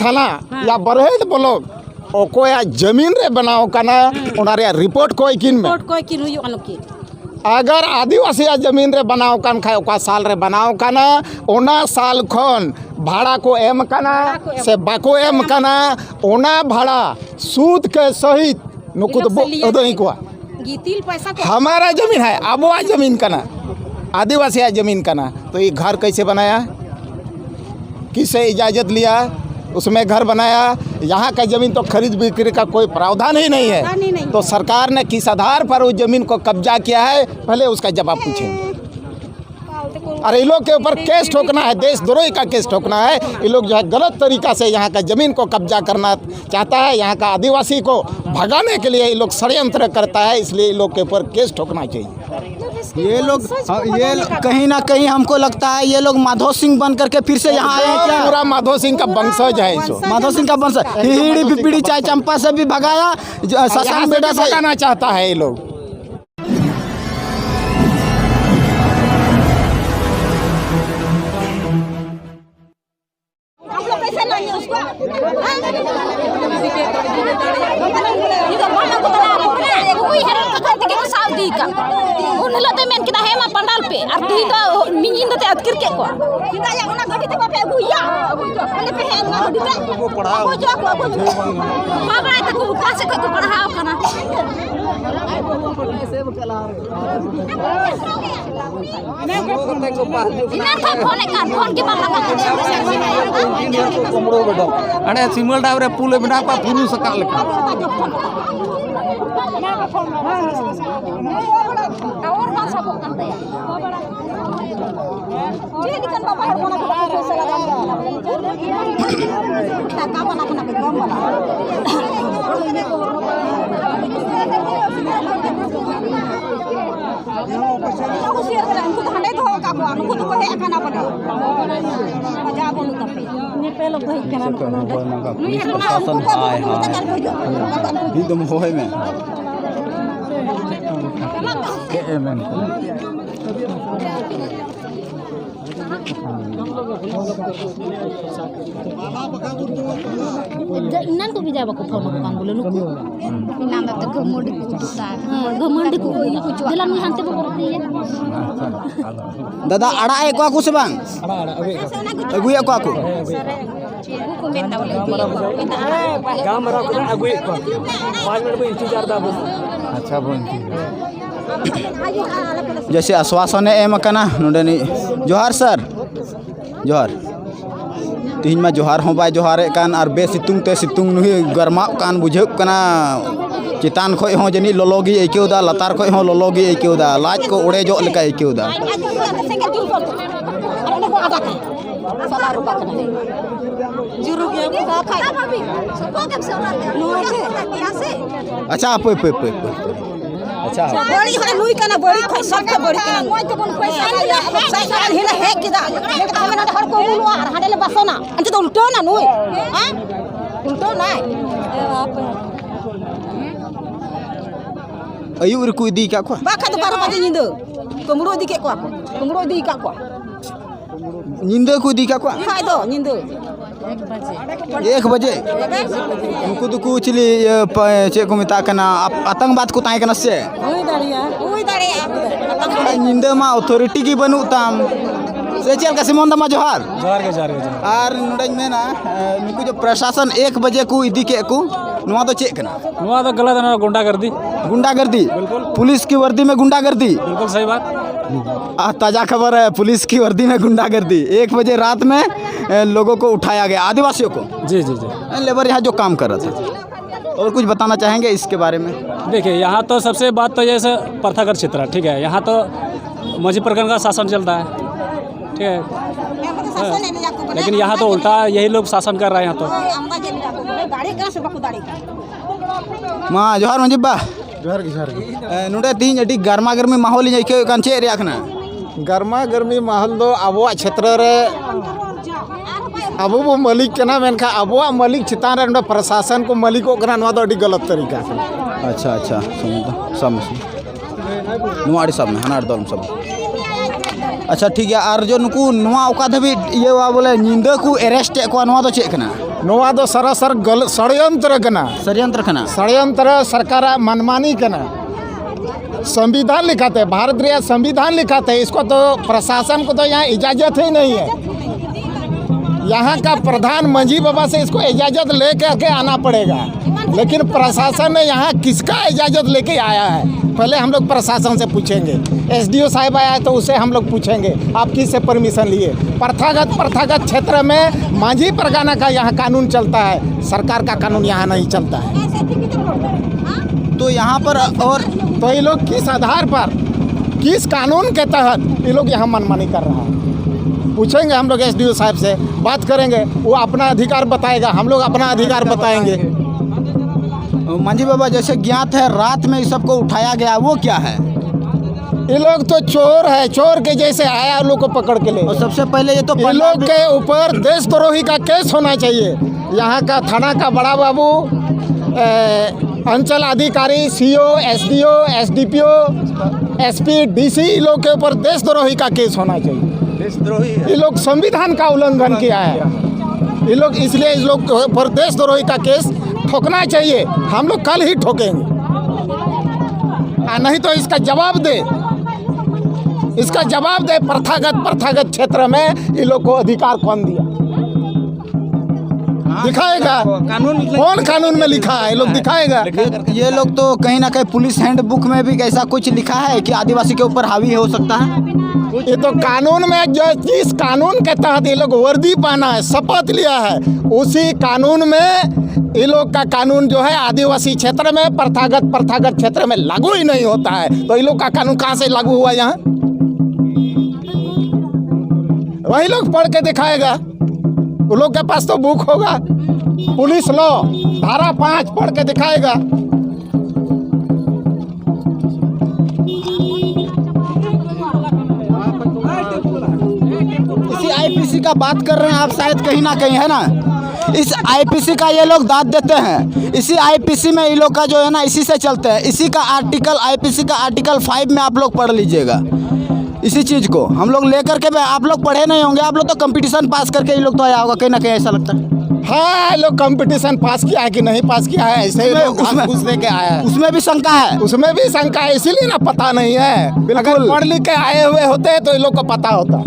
थाना या बरहेट ब्लॉक ओकोया जमीन रे बनाओ कना ओना रे रिपोर्ट कोई किन में रिपोर्ट कोई किन हुई अनुकी अगर आदिवासी जमीन रे बनाओ कन खाए ओका साल रे बनाओ कना ओना साल खन भाड़ा को एम कना से बाको एम कना ओना भाड़ा सूद के सहित नुकुद ओदई को गीतिल पैसा को हमारा जमीन है अबुआ जमीन कना आदिवासी जमीन कना तो ये घर कैसे बनाया किससे इजाज़त लिया उसमें घर बनाया यहाँ का ज़मीन तो खरीद बिक्री का कोई प्रावधान ही नहीं है तो सरकार ने किस आधार पर उस ज़मीन को कब्जा किया है पहले उसका जवाब पूछेंगे। अरे इन लोग के ऊपर केस ठोकना है देशद्रोही का केस ठोकना है ये लोग जो है गलत तरीक़ा से यहाँ का ज़मीन को कब्जा करना चाहता है यहाँ का आदिवासी को भगाने के लिए ये लोग षड्यंत्र करता है इसलिए इन लोग के ऊपर केस ठोकना चाहिए। ये लोग कहीं ना कहीं हमको लगता है ये लोग माधो सिंह बन करके फिर से यहाँ आए हैं क्या? पूरा माधो सिंह का वंशज है इसको माधो सिंह का वंशज हिहिड़ी पिपड़ी चाय चंपा से भी भगाया शशांक बेटा से भगाना चाहता है ये लोग। उनला मेन किदा हेमा पंडाल पे और ती तो मिंगिन दते अतकिर के को किदा या उना गडी ते पे गुइया अने पे हेन ना गडी ते को पढ़ाओ को जो बाबा ते को कासे को पढ़ाओ कना इना था फोन के मामला का कोमड़ो बेटा अने सिमल डावरे पुल बना पा पुरु सका लेका और बात सब करते हैं जे दिकन बाबा हर कोना को पैसा लगा का बना के गम को शेयर करा उनको तो हंडे धो का को उनको तो है खाना बने मजा बोलू तब ने पे लोग भाई खाना पुलिस प्रशासन आए हां एकदम होय में इन्nan को भी जाबा को फोन kan बोले नुको इन्ना में तो घमंडी को दुता घमंडी को दिला में हंते बरती है दादा अड़ा ए को आकु से बांग अगुया को आकु को मेन बोले गांव मरा को अगुई को 5 मिनट को इंतजार दा अच्छा बोल जैसे आश्वासन एम कना नोडनी जोहार सर जोहार तीन में जोहार हों बाय जोहार कान और बे सितुंग ते सितुंग नुही गरमा कान बुझे कना चितान खोय हों जनी लोलोगी एकेउदा लतार खोय हों लोलोगी एकेउदा लाज को उड़े जो लेका एकेउदा अच्छा पे पे पे अच्छा बड़ी है लुई कना बड़ी खाई सब के बड़ी कना मोय के बन पैसा साल हिला है किदा लेकिन हमें हर को बोलवा हडेले बसना अंत तो उल्टो ना नुई हां उल्टो ना अयु रे को दी का को बाखा तो 12 बजे निंदो कुमड़ो दी के को कुमड़ो दी का को निंदे को दी का को खाई दो निंदो 1 बजे उनको तो कुछ ली चे को मिता कना आतंकवाद को ताई कना से हुई दाड़िया निंदे मा अथॉरिटी की बनु ताम से चल का सिमोन दमा जोहार जार के और नडन में ना नुकु जो प्रशासन 1 बजे को इदी के को नुआ तो चेक कना नुआ तो गलत ना गुंडागर्दी पुलिस की वर्दी में गुंडागर्दी बिल्कुल सही बात ताज़ा खबर है पुलिस की वर्दी में गुंडागर्दी 1 बजे रात में लोगों को उठाया गया आदिवासियों को जी लेबर यहाँ जो काम कर रहा था और कुछ बताना चाहेंगे इसके बारे में? देखिए यहाँ तो सबसे बात तो जैसे प्रथागत क्षेत्र ठीक है यहाँ तो मझी प्रकरण का शासन चलता है ठीक है लेकिन यहाँ तो उल्टा यही लोग शासन कर रहे हैं यहाँ तो माँ जोहार मंजिब बा जोहार नोडे तीन अटी गर्मा गर्मी माहौल इके कान चे रे आखना गर्मा गर्मी माहौल दो अबुआ क्षेत्र रे अबो मालिक कना मेनखा अबुआ मालिक चितान रे प्रशासन को मालिक को कना नवा दो अडी गलत तरीका से अच्छा समझ नुआ अडी सब में हनार दल सब अच्छा ठीक है और जो नुकु नुआ ओका धबी ये वा बोले निंदा को अरेस्ट को नुआ तो चेक कना नोआ दो सरासर षड्यंत्र कना षड्यंत्र खाना षड्यंत्र सरकार मनमानी कना संविधान लिखाते भारत रे संविधान लिखाते इसको तो प्रशासन को तो यहाँ इजाज़त ही नहीं है। यहाँ का प्रधान मंझी बाबा से इसको इजाज़त लेकर के आना पड़ेगा, लेकिन प्रशासन ने यहाँ किसका इजाज़त लेके आया है पहले हम लोग प्रशासन से पूछेंगे। एसडीओ साहब आया है तो उससे हम लोग पूछेंगे आप किससे परमिशन लिए। प्रथागत क्षेत्र में मांझी परगना का यहाँ कानून चलता है, सरकार का कानून यहाँ नहीं चलता है। तो यहाँ पर और तो ये लोग किस आधार पर किस कानून के तहत ये लोग यहाँ मनमानी कर रहा है पूछेंगे हम लोग। एसडीओ साहब से बात करेंगे, वो अपना अधिकार बताएगा, हम लोग अपना अधिकार बताएंगे। मांझी बाबा जैसे ज्ञात है रात में इस सबको उठाया गया, वो क्या है? ये लोग तो चोर है, चोर के जैसे आया लोग को पकड़ के ले। और सबसे पहले ये तो ये लोग के ऊपर देशद्रोही का केस होना चाहिए। यहाँ का थाना का बड़ा बाबू, अंचल अधिकारी, CO, SDO, SDPO, SP, DC लोग के ऊपर देशद्रोही का केस होना चाहिए। देशद्रोही ये लोग संविधान का उल्लंघन किया है, ये लोग इसलिए इस लोग पर देशद्रोही का केस ठोकना चाहिए। हम लोग कल ही ठोकेंगे, नहीं तो इसका जवाब दे, इसका जवाब दे। प्रथागत क्षेत्र में ये लोग को अधिकार कौन दिया दिखाएगा? कौन कानून में लिखा है? ये लोग दिखाएगा। ये लोग तो कहीं ना कहीं पुलिस हैंडबुक में भी ऐसा कुछ लिखा है कि आदिवासी के ऊपर हावी हो सकता है। ये तो कानून में जो जिस कानून के तहत ये लोग वर्दी पहना है, शपथ लिया है, उसी कानून में ये लोग का कानून जो है आदिवासी क्षेत्र में प्रथागत क्षेत्र में लागू ही नहीं होता है। तो ये लोग का कानून कहाँ से लागू हुआ? यहाँ वही लोग पढ़ के दिखाएगा। वो लोग के पास तो बुक होगा, पुलिस लॉ धारा 5 पढ़ के दिखाएगा। इसी आईपीसी का बात कर रहे हैं आप शायद कहीं ना कहीं, है ना? इस आईपीसी का ये लोग दाद देते हैं। इसी आईपीसी में ये लोग का जो है ना इसी से चलते हैं। इसी का आर्टिकल आईपीसी का आर्टिकल 5 में आप लोग पढ़ लीजिएगा। इसी चीज़ को हम लोग लेकर के आप लोग पढ़े नहीं होंगे, आप लोग तो कंपटीशन पास करके ये लोग तो आया होगा कहीं ना कहीं, ऐसा लगता है। हाँ, लोग कंपटीशन पास किया है कि नहीं पास किया है, ऐसे ही लोग घूस दे के आया है। उसमें भी शंका है, उसमें भी शंका है, इसीलिए ना पता नहीं है। अगर पढ़ लिख के आए हुए होते तो ये लोग को पता होता।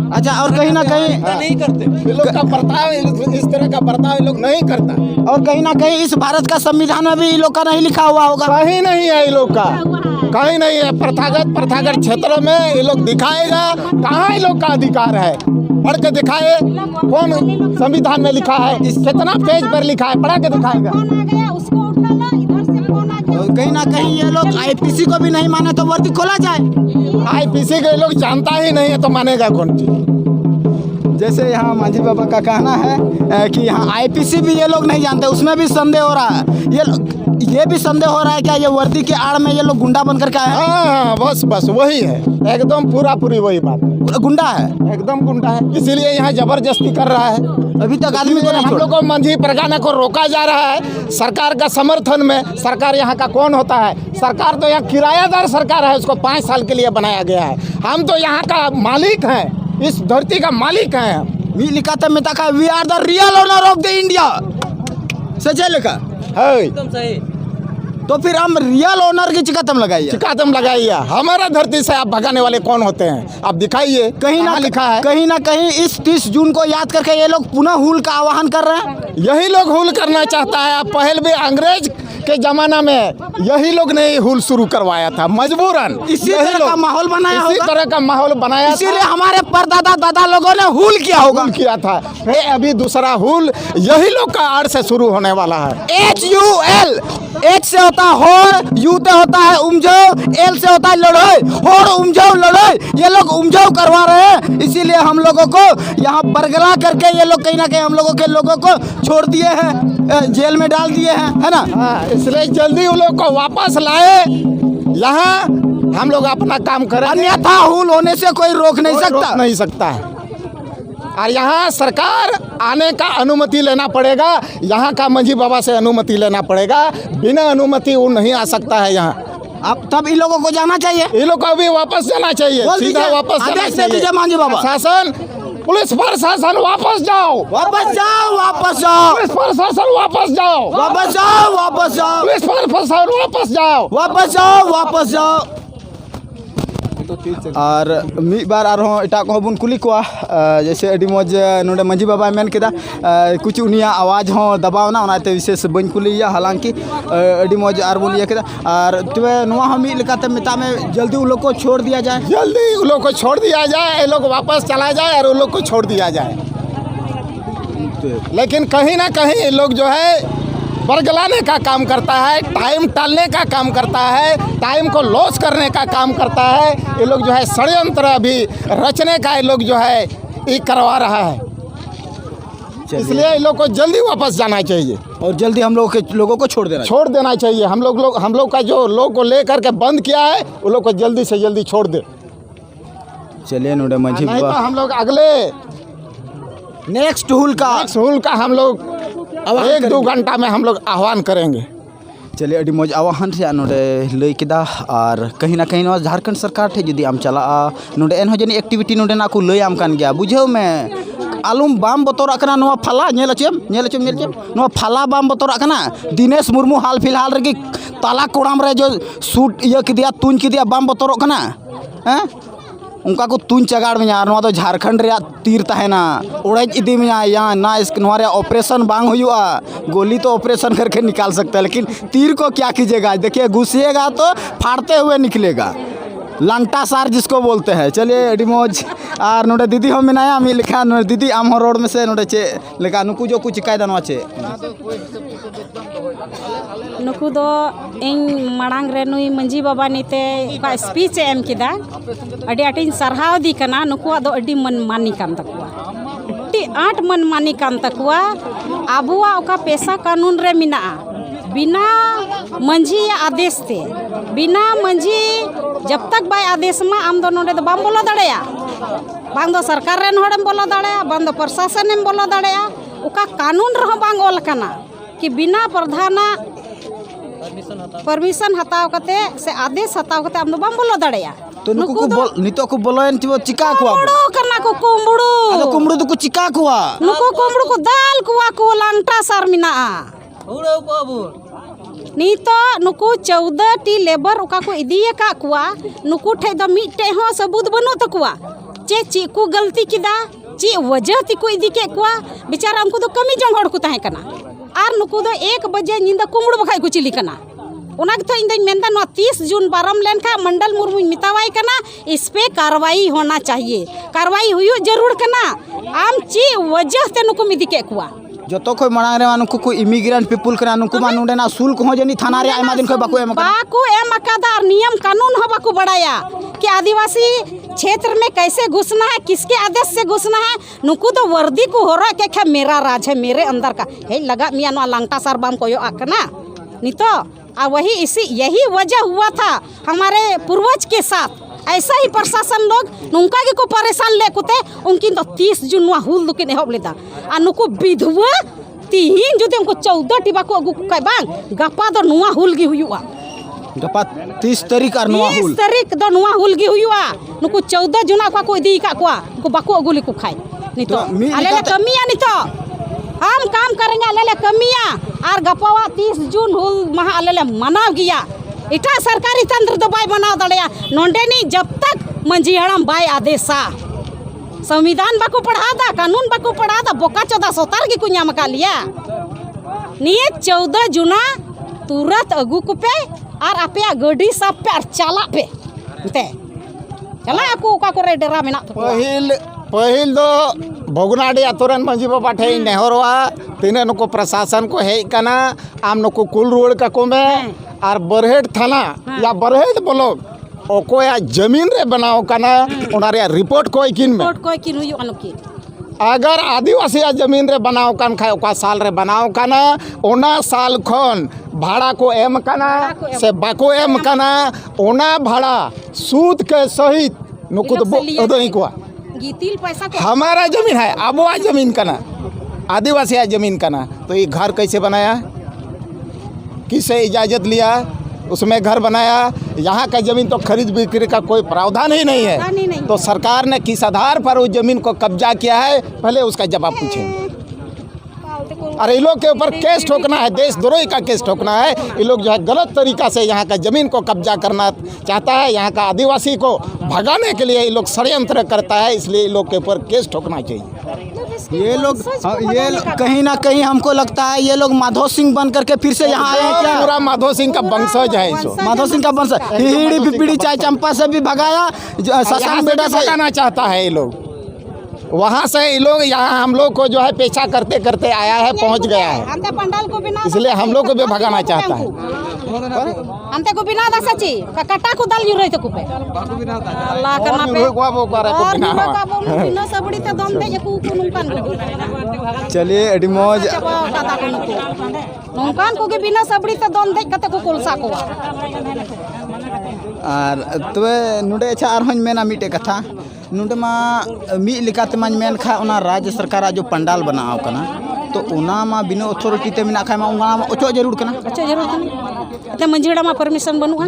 अच्छा, और कहीं ना कहीं नहीं करते ये लोग का बर्ताव, इस तरह का बर्ताव ये लोग नहीं करता। और कहीं ना कहीं इस भारत का संविधान में भी ये लोग का नहीं लिखा हुआ होगा। कहीं नहीं है ये लोग का, कहीं नहीं है। प्रथागत क्षेत्रों में ये लोग दिखाएगा कहाँ ये लोग का अधिकार है, पढ़ के दिखाए। कौन संविधान में लिखा है? कितना पेज पर लिखा है? पढ़ा के दिखाएगा। कहीं ना कहीं ये लोग आईपीसी को भी नहीं माने तो वर्दी खोला जाए। आईपीसी के लोग जानता ही नहीं है तो मानेगा कौन चीज? जैसे यहाँ मांझी बाबा का कहना है कि यहाँ आईपीसी भी ये लोग नहीं जानते, उसमें भी संदेह हो रहा है। ये भी संदेह हो रहा है क्या ये वर्दी के आड़ में ये लोग गुंडा बन करके आए हैं? हाँ, बस वही है, एकदम पूरी वही बात है। गुंडा है, एकदम गुंडा है, इसीलिए यहाँ जबरदस्ती कर रहा है। अभी तक आदमी को हम लोग को मांझी परगना को रोका जा रहा है सरकार का समर्थन में। सरकार यहाँ का कौन होता है? सरकार तो यहाँ किरायादार सरकार है, उसको 5 साल के लिए बनाया गया है। हम तो यहाँ का मालिक हैं, इस धरती का मालिक हैं। लिखा था मिता का we are the real owner of the India, सच है लिखा है एकदम सही। तो फिर हम रियल ओनर की चिकातम लगाइए। चिकातम लगाइए। हमारा धरती से आप भगाने वाले कौन होते हैं? आप दिखाइए, कहीं ना लिखा है। कहीं ना कहीं इस 30 जून को याद करके ये लोग पुनः हुल का आह्वान कर रहे हैं। यही लोग हुल करना चाहता है। अब पहले भी अंग्रेज के जमाना में यही लोग ने हुल शुरू करवाया था मजबूरन। इसी तरह का माहौल बनाया होगा, इसी तरह का माहौल बनाया, इसीलिए हमारे परदादा दादा लोगों ने हुल किया होगा, हुल किया था। फिर अभी दूसरा हुल यही लोग का आड़ से शुरू होने वाला है। HUL, H से होता है होड़, U से होता है उमझाऊ, L से होता है लड़ाई, होड़ उमझाऊ लड़ाई। ये लोग उमझाऊ करवा रहे हैं, इसीलिए हम लोगों को यहाँ बरगला करके ये लोग कहीं ना कहीं हम लोगों के लोगों को छोड़ दिए हैं, जेल में डाल दिए हैं, है ना? हाँ, इसलिए जल्दी उन लोग को वापस लाए, यहाँ हम लोग अपना काम करें, अन्यथा हुल होने से कोई रोक नहीं सकता है। और यहाँ सरकार आने का अनुमति लेना पड़ेगा, यहाँ का मंझी बाबा से अनुमति लेना पड़ेगा। बिना अनुमति वो नहीं आ सकता है यहाँ। अब तब इन लोगों को जाना चाहिए, इन लोग को अभी वापस जाना चाहिए, सीधा वापस जाना चाहिए। मांझी बाबा शासन पुलिस प्रशासन वापस जाओ, वापस जाओ, वापस जाओ, पुलिस प्रशासन वापस जाओ, वापस जाओ, वापस जाओ, पुलिस प्रशासन वापस जाओ, वापस जाओ, वापस जाओ। और मिद बार आरो एटा को बन कुली को जैसे अडी मौज नोडे मंजी बाबा मेन केदा कुछ उनिया आवाज हो दबावना उनाते विशेष बन कुलिया हालांकि अडी मौज आर बोलिया केदा और तबे नोआ हम मिद लेकाते मिता में जल्दी उन लोग को छोड़ दिया जाए, जल्दी उन लोग को छोड़ दिया जाए, ये लोग वापस चला जाए और उन लोग को छोड़ दिया जाए। लेकिन कहीं ना कहीं ये लोग जो है बरगलाने का काम करता है, टाइम टालने का काम करता है, टाइम को लॉस करने का काम करता है। ये लोग जो है षड्यंत्र अभी रचने का ये लोग जो है ये करवा रहा है। इसलिए इन लोग को जल्दी वापस जाना चाहिए और जल्दी हम लोगों को छोड़ देना चाहिए। हम लोग का जो लोग को लेकर के बंद किया है वो लोग को जल्दी से जल्दी छोड़ दे। चलिए नोडे मंजी नहीं तो हम लोग अगले नेक्स्ट हुल का हम लोग 1-2 घंटा में हम लोग आह्वान करेंगे। चलिए अड़ी मौज आह्वान से नोडे लई केदा और कहीं ना कहीं झारखंड सरकार ठे जुदी आम चला नोडे एन जनी एक्टिविटी नोडे ना को लई आम कान गया बुझेव में आलुम बाम बतौर कना नोआ फला नेल चेम नोआ फला बाम बतौर कना दिनेश मुर्मू हाल फिलहाल रे ताला कोड़ाम रे जो सूट ये किदिया तुन किदिया बाम बतौर कना हैं उनका को तुन चगाड़ में यार तो झारखंड रे तीर तहना उड़ज इदी में यहाँ ना इस ऑपरेशन बांग हुआ गोली तो ऑपरेशन करके निकाल सकता है लेकिन तीर को क्या कीजिएगा। देखिए घुसिएगा तो फाड़ते हुए निकलेगा, लंटा सार जिसको बोलते हैं। चलिए अड़ी मौज और नोडे दीदी हम मिनाया मी लिखा दीदी आम रोड में से नोडे चे लेका नुकु जो कुछ कायदा नवा चे नुकु दो इन मांग रे नुई मंजी बाबा नीते का स्पीच एम किदा अडी आटिन सरहाव दी कना नुकु दो अडी मनमानी कान तकुआ अडी आठ मनमानी कान तकुआ आबुआ ओका पैसा कानून रे मिना बिना मंजी आदेश ते बिना मंजी जब तक बाय आदेश में आम दो नोडे दो बाम बोला दड़ेया बांग दो सरकार रेन होड़म बोला दड़ेया बांग दो प्रशासन एम बोला दड़ेया ओका कानून रह बांग ओल कना कि बिना प्रधाना परमिशन हताव कते से आदेश हताव कते आम दो बाम बोला दड़ेया तो नुकु को नितो को बोलन तिबो चिका को कना को कुंबड़ू अरे कुंबड़ू तो को चिका को नुकु कुंबड़ू को दाल कुआ को लांगटा सार मिना उड़ो को अबू नीतो नुकु 14 टी लेबर ओका को इदिए का कुआ नुकु ठे द मिटे हो सबूत बनो तकुआ चे ची को गलती किदा ची वजह ती को इदी के कुआ बेचारा हमको तो कमी जंग हड़ को ताहे कना आर नुकु दो 1 बजे निंदा कुमड़ू बखाई को चिली कना उना तो इन दिन मेंदा नो 30 जून पारम लेन का मंडल मुर्मू मितावाई कना इस पे कार्रवाई होना चाहिए, कार्रवाई हुई जरूर कना आम ची वजह ते नुकु मिदी के कुआ जो तो कोई मनांग रे नुकु को इमिग्रेंट पीपुल कना नुकु मा नुडे ना शुल्क हो जनी थाना रे आइमा दिन कोई बाकू एम अकादार नियम कानून हो बाकू बढ़ाया कि आदिवासी क्षेत्र में कैसे घुसना है, किसके आदेश से घुसना है। नुकु तो वर्दी को हो रहा है क्या मेरा राज है मेरे अंदर का है लगा मियाँ नो लंगटा सार बाम को यो आकना नहीं तो वही यही वजह हुआ था हमारे पूर्वज के साथ। ऐसा ही प्रशासन लोग नुका के को परेशान ले कुते उनकी तो 30 जून हुल दुके नेहब लेदा आ नुकु विधवा तीन जुते उनको 14 टिबा को अगु काय बांग गपा दो नुआ हुल गी हुआ गपा 30 तारीख और नुआ हुल 30 तारीख दो नुआ हुल गी हुआ नुकु 14 जुना को दी का को बाको अगुली को खाए नहीं तो अलेले कमिया नहीं तो हम काम करेंगे अलेले कमिया और गपावा 30 जून हुल महा अलेले मनाव गया इटा सरकारी तंत्र तो बाय बनाव दड़िया नोंडे नहीं जब तक मंजी हड़म बाय आदेशा संविधान बाको पढ़ा दा कानून बाको पढ़ा दा बोका चौदा सोतार की कुन्या मका लिया निये 14 जुना तुरंत अगू को पे और आपे गड्डी सब पे चला पे ते चला आपको का को डेरा मेना पहिल दो भोगनाडी अतुरन मंजी बाबा ठे नेहरवा तीने नुको प्रशासन को है कना आम नुको कुल रोड का को में और बरहेट थाना या बरहेट बोलो ओको या जमीन रे बनाओ कना उनारे रिपोर्ट कोई किन में रिपोर्ट कोई किन हुयो अनुकी अगर आदिवासी जमीन रे बनाओ कन खाए ओका साल रे बनाओ कना ओना साल खन भाड़ा को एम कना से बाको एम कना ओना भाड़ा सूद के सहित नुको तो ओदई को गीतिल पैसा को हमारा जमीन है आबुआ जमीन कना आदिवासी जमीन कना तो ये घर कैसे बनाया, किससे इजाज़त लिया, उसमें घर बनाया, यहाँ का ज़मीन तो खरीद बिक्री का कोई प्रावधान ही नहीं है। तो सरकार ने किस आधार पर उस ज़मीन को कब्जा किया है, पहले उसका जवाब पूछेंगे। अरे इन लोग के ऊपर केस ठोकना है, देशद्रोही का केस ठोकना है। ये लोग जो है गलत तरीक़ा से यहाँ का ज़मीन को कब्जा करना चाहता है, यहाँ का आदिवासी को भगाने के लिए ये लोग षड्यंत्र करता है, इसलिए इन लोग के ऊपर केस ठोकना चाहिए। ये लोग कहीं ना कहीं हमको लगता है ये लोग माधो सिंह बन करके फिर से यहाँ आए हैं क्या? पूरा माधो सिंह का वंशज है इसको। माधो सिंह का वंशज हिहिड़ी पिपड़ी चाय चंपा से भी भगाया, शशांक बेटा से भगाना चाहता है ये लोग। वहाँ से ये लोग यहाँ हम लोग को जो है पेशा करते करते आया है, पहुँच गया है, इसलिए हम लोग को भी भगाना चाहता है। अंते को बिना दा सची कटा को दल युरे तो कुपे अल्लाह करना पे और बिना सबड़ी ते दम दे को नुकान। चलिए अड़ी मौज नुकान को के बिना सबड़ी ते दम दे कते को कुलसा को और तबे नुडे अच्छा आरहन मेना मिटे कथा नुडे मा मी लिकाते मन मेन खा ओना राज्य सरकार जो पंडाल बनाव कना तो ओना मा बिना अथॉरिटी ते मिना खा मा ओना मा ओचो जरूर कना ते मंजीड़ा मा परमिशन बनुआ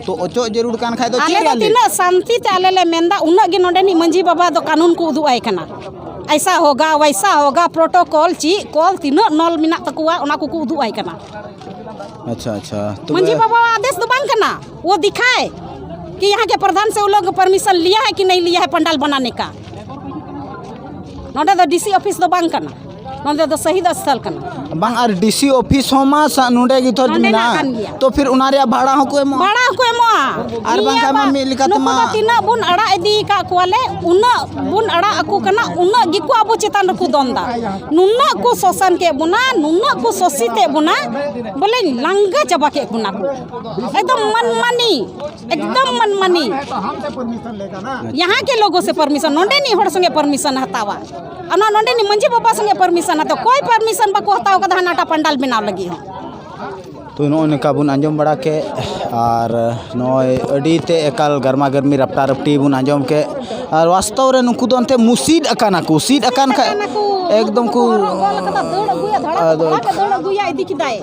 तो ओचो जरूर कान खाय दो आले तिना शांति ते आले ले मेंदा उना गे नोडे नि मंजी बाबा दो कानून को उदु आय कना ऐसा होगा वैसा होगा प्रोटोकॉल ची कॉल तिना नॉल मिना तकुआ ओना को उदु आय कना। अच्छा तो मंजी बाबा आदेश दो बांग कना वो दिखाए कि यहाँ के प्रधान से वो लोग परमिशन लिया है कि नहीं लिया है पंडाल बनाने का। नोडे दो डीसी ऑफिस दो बांग कना नोडे दो शहीद स्थल कना बांग और डीसी ऑफिस होमा नुडे गी थोर मिना तो फिर उनारिया भाड़ा को एमो और बांग का मम्मी लिखत मा तिना बुन अड़ा इदी का कोले उना बुन अड़ा अकु कना उना गिको अबो चेतान रखु दोंदा नुना को शोषण के बुना नुना को शोषिते बुना बोले लंगा चबा के बुना एकदम मनमानी यहाँ के लोगों से परमिशन नोडे नहीं होड़ संगे परमिशन हतावा अना नोडे नहीं मंजी बाबा संगे परमिशन हतो कोई परमिशन बको हताव कदा नाटा पंडाल बनाव लगी हो। तो नोने का बुन आंजम बड़ा के और नोय अडी ते एकाल गर्मा गर्मी रपटा रपटी बुन आंजम के और वास्तव रे नुकु दोनते मुसीद अकाना को सीद अकान का एकदम को दड़ अगुया इदी किदाय